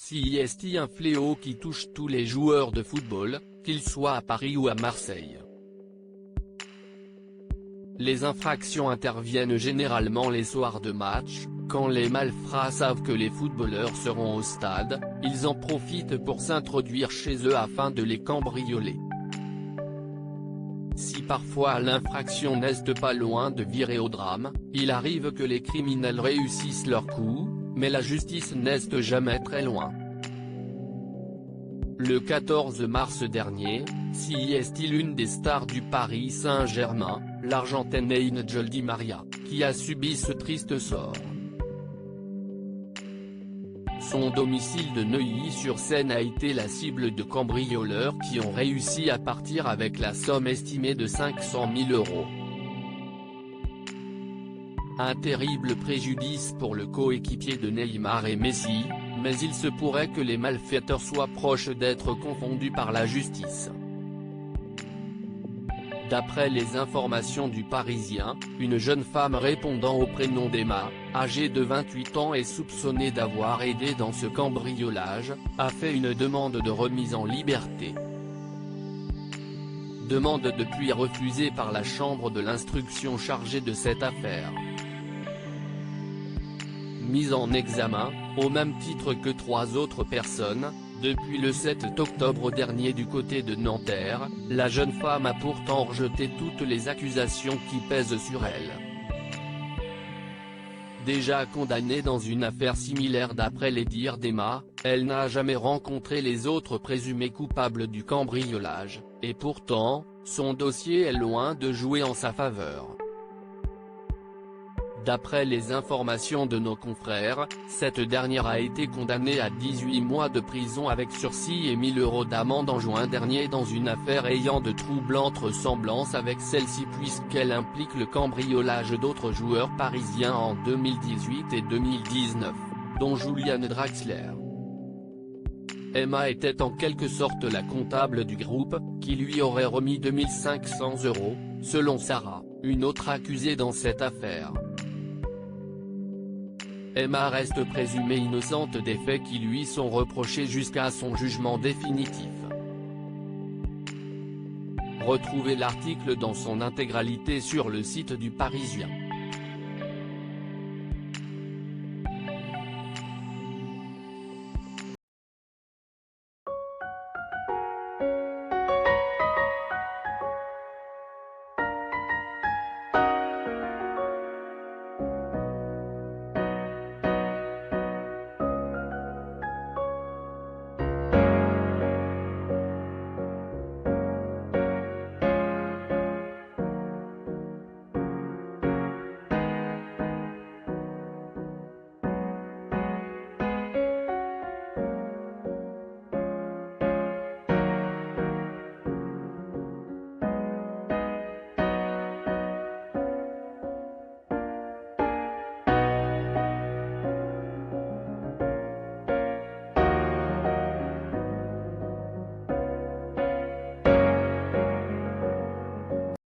C'est un fléau qui touche tous les joueurs de football, qu'ils soient à Paris ou à Marseille. Les infractions interviennent généralement les soirs de match, quand les malfrats savent que les footballeurs seront au stade, ils en profitent pour s'introduire chez eux afin de les cambrioler. Si parfois l'infraction n'est pas loin de virer au drame, il arrive que les criminels réussissent leur coup, mais la justice n'est jamais très loin. Le 14 mars dernier, l'une des stars du Paris Saint-Germain, l'Argentine Angel Di Maria, qui a subi ce triste sort. Son domicile de Neuilly-sur-Seine a été la cible de cambrioleurs qui ont réussi à partir avec la somme estimée de 500 000 €. Un terrible préjudice pour le coéquipier de Neymar et Messi, mais il se pourrait que les malfaiteurs soient proches d'être confondus par la justice. D'après les informations du Parisien, une jeune femme répondant au prénom d'Emma, âgée de 28 ans et soupçonnée d'avoir aidé dans ce cambriolage, a fait une demande de remise en liberté. Demande depuis refusée par la chambre de l'instruction chargée de cette affaire. Mise en examen, au même titre que 3 autres personnes, depuis le 7 octobre dernier du côté de Nanterre, la jeune femme a pourtant rejeté toutes les accusations qui pèsent sur elle. Déjà condamnée dans une affaire similaire d'après les dires d'Emma, elle n'a jamais rencontré les autres présumés coupables du cambriolage, et pourtant, son dossier est loin de jouer en sa faveur. D'après les informations de nos confrères, cette dernière a été condamnée à 18 mois de prison avec sursis et 1 000 € d'amende en juin dernier dans une affaire ayant de troublantes ressemblances avec celle-ci puisqu'elle implique le cambriolage d'autres joueurs parisiens en 2018 et 2019, dont Julian Draxler. Emma était en quelque sorte la comptable du groupe, qui lui aurait remis 2 500 €, selon Sarah, une autre accusée dans cette affaire. Emma reste présumée innocente des faits qui lui sont reprochés jusqu'à son jugement définitif. Retrouvez l'article dans son intégralité sur le site du Parisien.